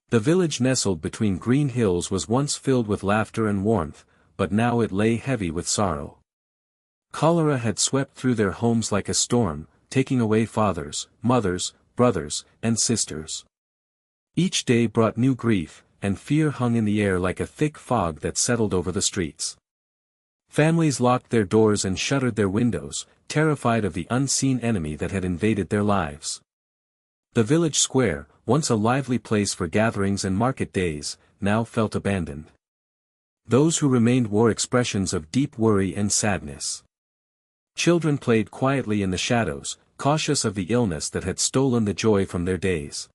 The village nestled between green hills was once filled with laughter and warmth, but now it lay heavy with sorrow. Cholera had swept through their homes like a storm, taking away fathers, mothers, brothers, and sisters. Each day brought new grief, and fear hung in the air like a thick fog that settled over the streets. Families locked their doors and shuttered their windows, terrified of the unseen enemy that had invaded their lives. The village square, once a lively place for gatherings and market days, now felt abandoned. Those who remained wore expressions of deep worry and sadness. Children played quietly in the shadows, cautious of the illness that had stolen the joy from their days.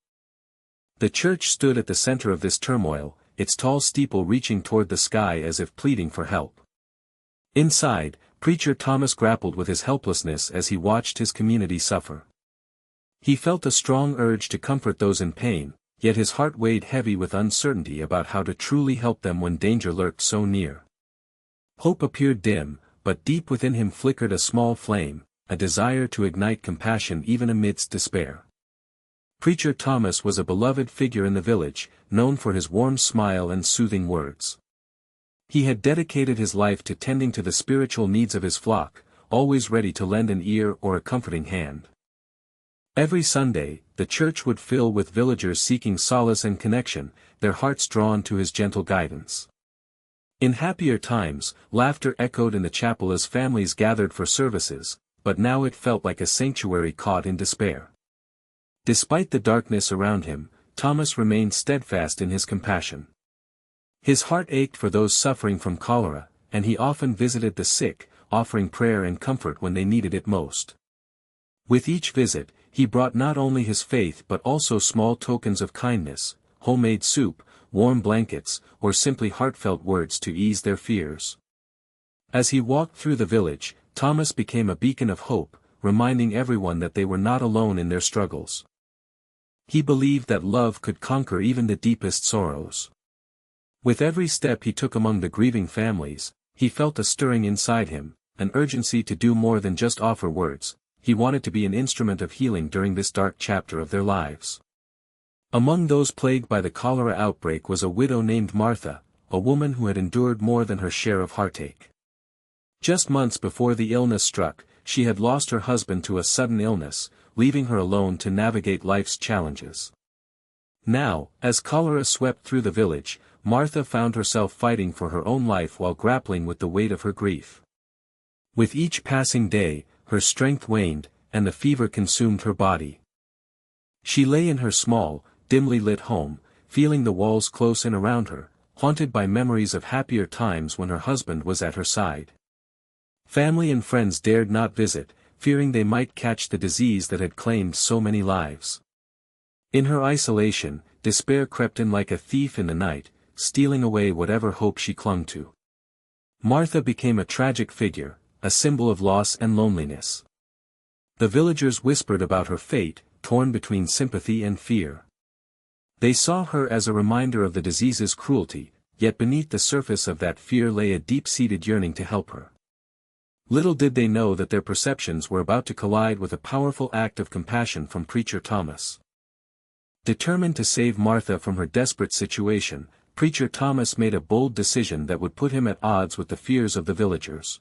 The church stood at the center of this turmoil, its tall steeple reaching toward the sky as if pleading for help. Inside, Preacher Thomas grappled with his helplessness as he watched his community suffer. He felt a strong urge to comfort those in pain, yet his heart weighed heavy with uncertainty about how to truly help them when danger lurked so near. Hope appeared dim, but deep within him flickered a small flame, a desire to ignite compassion even amidst despair. Preacher Thomas was a beloved figure in the village, known for his warm smile and soothing words. He had dedicated his life to tending to the spiritual needs of his flock, always ready to lend an ear or a comforting hand. Every Sunday, the church would fill with villagers seeking solace and connection, their hearts drawn to his gentle guidance. In happier times, laughter echoed in the chapel as families gathered for services, but now it felt like a sanctuary caught in despair. Despite the darkness around him, Thomas remained steadfast in his compassion. His heart ached for those suffering from cholera, and he often visited the sick, offering prayer and comfort when they needed it most. With each visit, he brought not only his faith but also small tokens of kindness, homemade soup, warm blankets, or simply heartfelt words to ease their fears. As he walked through the village, Thomas became a beacon of hope, reminding everyone that they were not alone in their struggles. He believed that love could conquer even the deepest sorrows. With every step he took among the grieving families, he felt a stirring inside him, an urgency to do more than just offer words. He wanted to be an instrument of healing during this dark chapter of their lives. Among those plagued by the cholera outbreak was a widow named Martha, a woman who had endured more than her share of heartache. Just months before the illness struck, she had lost her husband to a sudden illness, leaving her alone to navigate life's challenges. Now, as cholera swept through the village, Martha found herself fighting for her own life while grappling with the weight of her grief. With each passing day, her strength waned, and the fever consumed her body. She lay in her small, dimly lit home, feeling the walls close in around her, haunted by memories of happier times when her husband was at her side. Family and friends dared not visit, fearing they might catch the disease that had claimed so many lives. In her isolation, despair crept in like a thief in the night, stealing away whatever hope she clung to. Martha became a tragic figure, a symbol of loss and loneliness. The villagers whispered about her fate, torn between sympathy and fear. They saw her as a reminder of the disease's cruelty, yet beneath the surface of that fear lay a deep-seated yearning to help her. Little did they know that their perceptions were about to collide with a powerful act of compassion from Preacher Thomas. Determined to save Martha from her desperate situation, Preacher Thomas made a bold decision that would put him at odds with the fears of the villagers.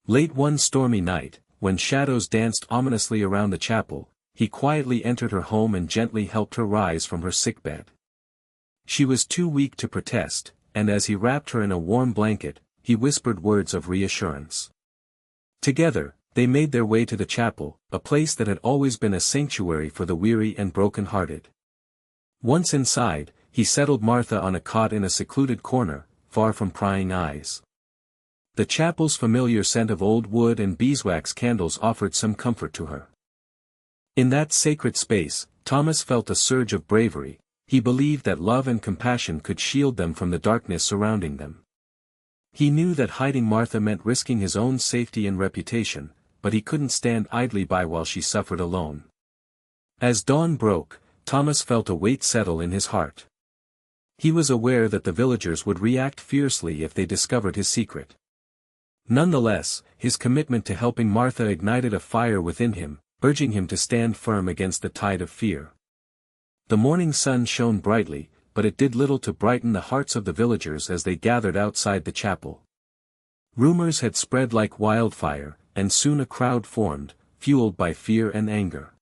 Late one stormy night, when shadows danced ominously around the chapel, he quietly entered her home and gently helped her rise from her sickbed. She was too weak to protest, and as he wrapped her in a warm blanket, he whispered words of reassurance. Together, they made their way to the chapel, a place that had always been a sanctuary for the weary and broken-hearted. Once inside, he settled Martha on a cot in a secluded corner, far from prying eyes. The chapel's familiar scent of old wood and beeswax candles offered some comfort to her. In that sacred space, Thomas felt a surge of bravery. He believed that love and compassion could shield them from the darkness surrounding them. He knew that hiding Martha meant risking his own safety and reputation, but he couldn't stand idly by while she suffered alone. As dawn broke, Thomas felt a weight settle in his heart. He was aware that the villagers would react fiercely if they discovered his secret. Nonetheless, his commitment to helping Martha ignited a fire within him, urging him to stand firm against the tide of fear. The morning sun shone brightly, but it did little to brighten the hearts of the villagers as they gathered outside the chapel. Rumors had spread like wildfire, and soon a crowd formed, fueled by fear and anger.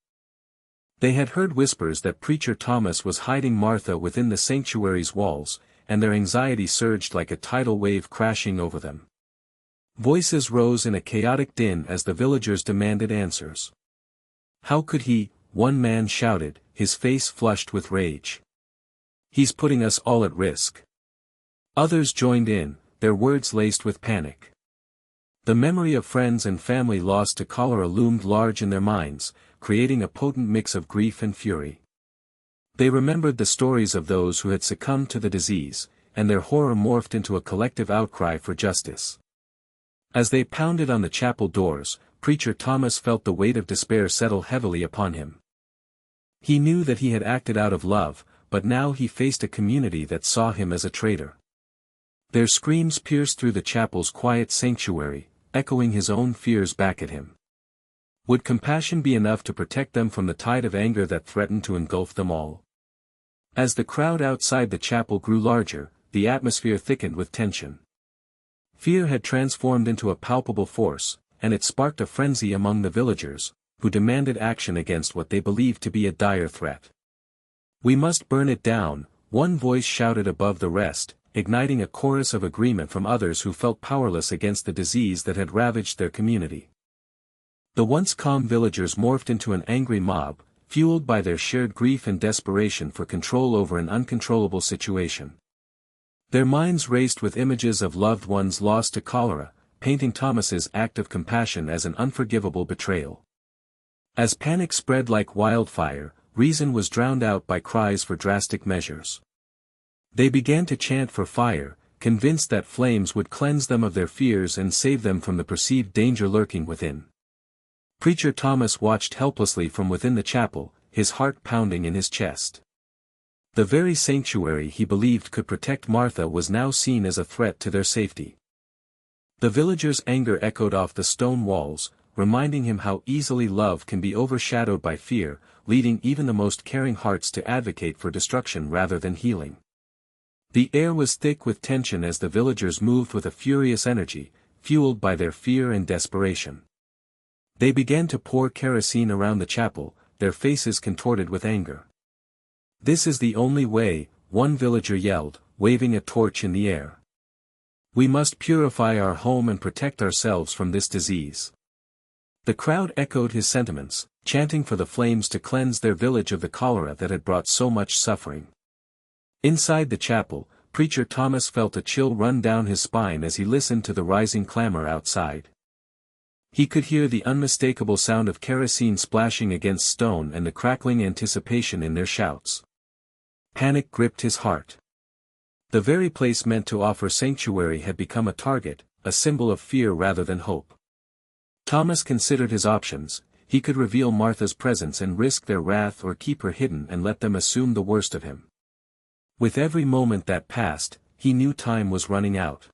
They had heard whispers that Preacher Thomas was hiding Martha within the sanctuary's walls, and their anxiety surged like a tidal wave crashing over them. Voices rose in a chaotic din as the villagers demanded answers. "How could he?" one man shouted, his face flushed with rage. "He's putting us all at risk." Others joined in, their words laced with panic. The memory of friends and family lost to cholera loomed large in their minds, creating a potent mix of grief and fury. They remembered the stories of those who had succumbed to the disease, and their horror morphed into a collective outcry for justice. As they pounded on the chapel doors, Preacher Thomas felt the weight of despair settle heavily upon him. He knew that he had acted out of love, but now he faced a community that saw him as a traitor. Their screams pierced through the chapel's quiet sanctuary, echoing his own fears back at him. Would compassion be enough to protect them from the tide of anger that threatened to engulf them all? As the crowd outside the chapel grew larger, the atmosphere thickened with tension. Fear had transformed into a palpable force, and it sparked a frenzy among the villagers, who demanded action against what they believed to be a dire threat. "We must burn it down," one voice shouted above the rest, igniting a chorus of agreement from others who felt powerless against the disease that had ravaged their community. The once calm villagers morphed into an angry mob, fueled by their shared grief and desperation for control over an uncontrollable situation. Their minds raced with images of loved ones lost to cholera, painting Thomas's act of compassion as an unforgivable betrayal. As panic spread like wildfire, reason was drowned out by cries for drastic measures. They began to chant for fire, convinced that flames would cleanse them of their fears and save them from the perceived danger lurking within. Preacher Thomas watched helplessly from within the chapel, his heart pounding in his chest. The very sanctuary he believed could protect Martha was now seen as a threat to their safety. The villagers' anger echoed off the stone walls, reminding him how easily love can be overshadowed by fear, leading even the most caring hearts to advocate for destruction rather than healing. The air was thick with tension as the villagers moved with a furious energy, fueled by their fear and desperation. They began to pour kerosene around the chapel, their faces contorted with anger. "This is the only way," one villager yelled, waving a torch in the air. "We must purify our home and protect ourselves from this disease." The crowd echoed his sentiments, chanting for the flames to cleanse their village of the cholera that had brought so much suffering. Inside the chapel, Preacher Thomas felt a chill run down his spine as he listened to the rising clamor outside. He could hear the unmistakable sound of kerosene splashing against stone and the crackling anticipation in their shouts. Panic gripped his heart. The very place meant to offer sanctuary had become a target, a symbol of fear rather than hope. Thomas considered his options. He could reveal Martha's presence and risk their wrath, or keep her hidden and let them assume the worst of him. With every moment that passed, he knew time was running out.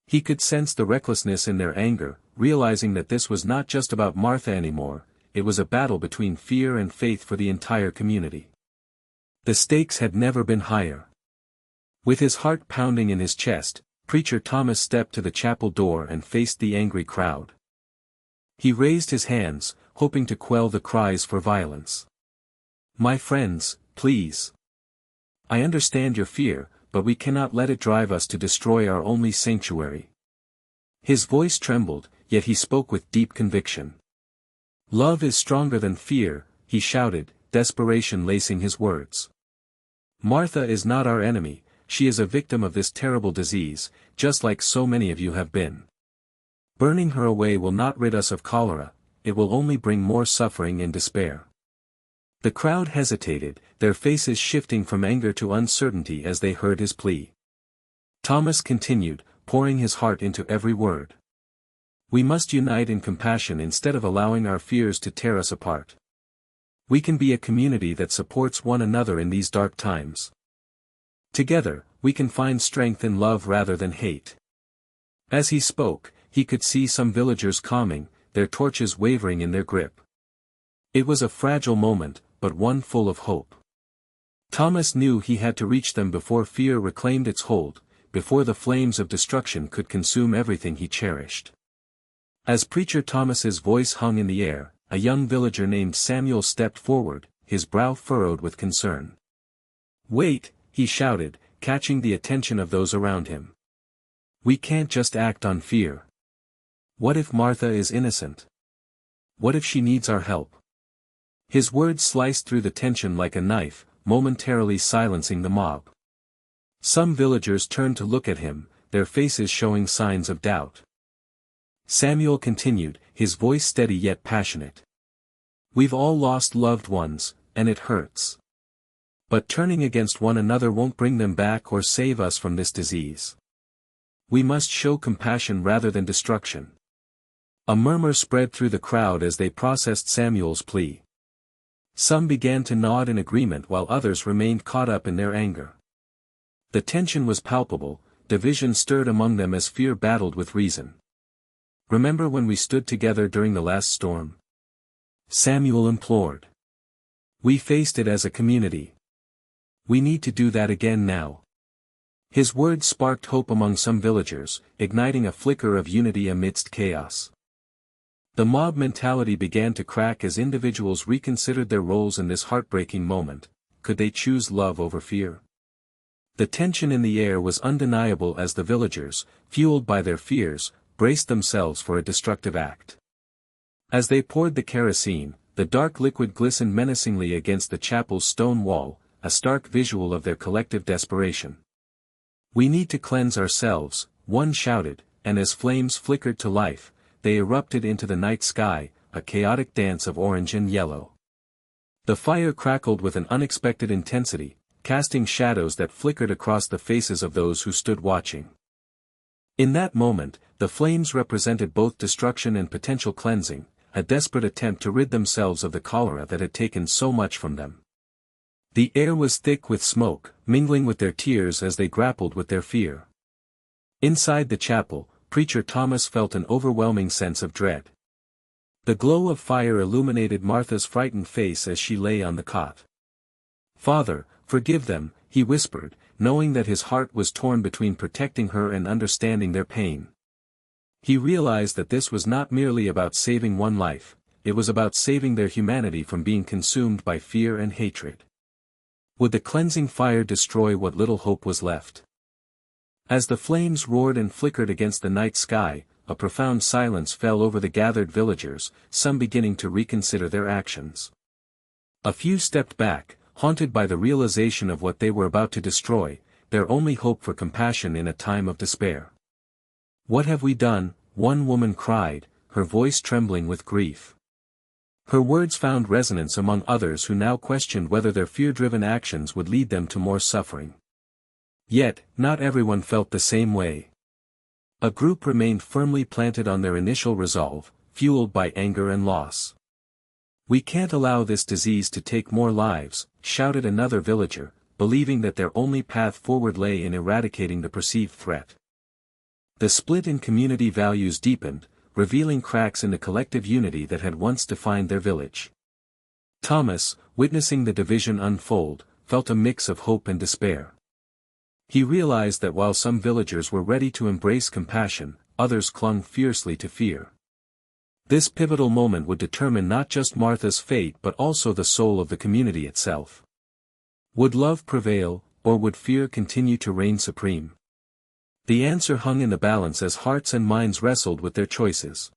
He could sense the recklessness in their anger, realizing that this was not just about Martha anymore, it was a battle between fear and faith for the entire community. The stakes had never been higher. With his heart pounding in his chest, Preacher Thomas stepped to the chapel door and faced the angry crowd. He raised his hands, hoping to quell the cries for violence. "My friends, please. I understand your fear, but we cannot let it drive us to destroy our only sanctuary." His voice trembled, yet he spoke with deep conviction. "Love is stronger than fear," he shouted, desperation lacing his words. "Martha is not our enemy, she is a victim of this terrible disease, just like so many of you have been. Burning her away will not rid us of cholera, it will only bring more suffering and despair." The crowd hesitated, their faces shifting from anger to uncertainty as they heard his plea. Thomas continued, pouring his heart into every word. "We must unite in compassion instead of allowing our fears to tear us apart. We can be a community that supports one another in these dark times. Together, we can find strength in love rather than hate." As he spoke, he could see some villagers calming, their torches wavering in their grip. It was a fragile moment, but one full of hope. Thomas knew he had to reach them before fear reclaimed its hold, before the flames of destruction could consume everything he cherished. As Preacher Thomas's voice hung in the air, a young villager named Samuel stepped forward, his brow furrowed with concern. "Wait," he shouted, catching the attention of those around him. "We can't just act on fear. What if Martha is innocent? What if she needs our help?" His words sliced through the tension like a knife, momentarily silencing the mob. Some villagers turned to look at him, their faces showing signs of doubt. Samuel continued, his voice steady yet passionate. "We've all lost loved ones, and it hurts. But turning against one another won't bring them back or save us from this disease. We must show compassion rather than destruction." A murmur spread through the crowd as they processed Samuel's plea. Some began to nod in agreement while others remained caught up in their anger. The tension was palpable, division stirred among them as fear battled with reason. "Remember when we stood together during the last storm?" Samuel implored. "We faced it as a community. We need to do that again now." His words sparked hope among some villagers, igniting a flicker of unity amidst chaos. The mob mentality began to crack as individuals reconsidered their roles in this heartbreaking moment. Could they choose love over fear? The tension in the air was undeniable as the villagers, fueled by their fears, braced themselves for a destructive act. As they poured the kerosene, the dark liquid glistened menacingly against the chapel's stone wall, a stark visual of their collective desperation. "We need to cleanse ourselves," one shouted, and as flames flickered to life, they erupted into the night sky, a chaotic dance of orange and yellow. The fire crackled with an unexpected intensity, casting shadows that flickered across the faces of those who stood watching. In that moment, the flames represented both destruction and potential cleansing, a desperate attempt to rid themselves of the cholera that had taken so much from them. The air was thick with smoke, mingling with their tears as they grappled with their fear. Inside the chapel, Preacher Thomas felt an overwhelming sense of dread. The glow of fire illuminated Martha's frightened face as she lay on the cot. "Father, forgive them," he whispered, knowing that his heart was torn between protecting her and understanding their pain. He realized that this was not merely about saving one life, it was about saving their humanity from being consumed by fear and hatred. Would the cleansing fire destroy what little hope was left? As the flames roared and flickered against the night sky, a profound silence fell over the gathered villagers, some beginning to reconsider their actions. A few stepped back, haunted by the realization of what they were about to destroy, their only hope for compassion in a time of despair. "What have we done?" one woman cried, her voice trembling with grief. Her words found resonance among others who now questioned whether their fear-driven actions would lead them to more suffering. Yet, not everyone felt the same way. A group remained firmly planted on their initial resolve, fueled by anger and loss. "We can't allow this disease to take more lives," shouted another villager, believing that their only path forward lay in eradicating the perceived threat. The split in community values deepened, revealing cracks in the collective unity that had once defined their village. Thomas, witnessing the division unfold, felt a mix of hope and despair. He realized that while some villagers were ready to embrace compassion, others clung fiercely to fear. This pivotal moment would determine not just Martha's fate but also the soul of the community itself. Would love prevail, or would fear continue to reign supreme? The answer hung in the balance as hearts and minds wrestled with their choices.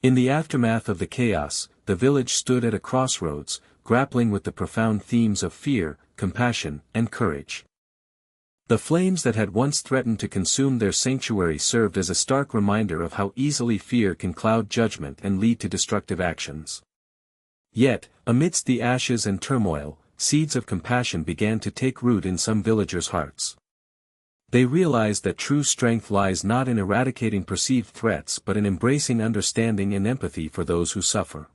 In the aftermath of the chaos, the village stood at a crossroads, grappling with the profound themes of fear, compassion, and courage. The flames that had once threatened to consume their sanctuary served as a stark reminder of how easily fear can cloud judgment and lead to destructive actions. Yet, amidst the ashes and turmoil, seeds of compassion began to take root in some villagers' hearts. They realized that true strength lies not in eradicating perceived threats but in embracing understanding and empathy for those who suffer.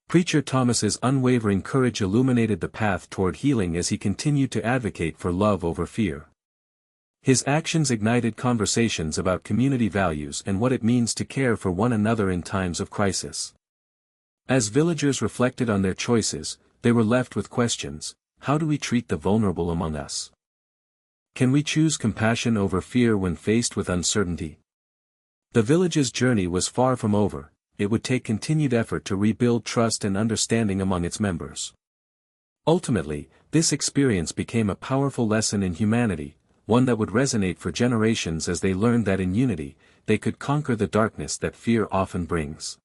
Preacher Thomas's unwavering courage illuminated the path toward healing as he continued to advocate for love over fear. His actions ignited conversations about community values and what it means to care for one another in times of crisis. As villagers reflected on their choices, they were left with questions. how do we treat the vulnerable among us? Can we choose compassion over fear when faced with uncertainty? The village's journey was far from over. It would take continued effort to rebuild trust and understanding among its members. Ultimately, this experience became a powerful lesson in humanity, one that would resonate for generations as they learned that in unity, they could conquer the darkness that fear often brings.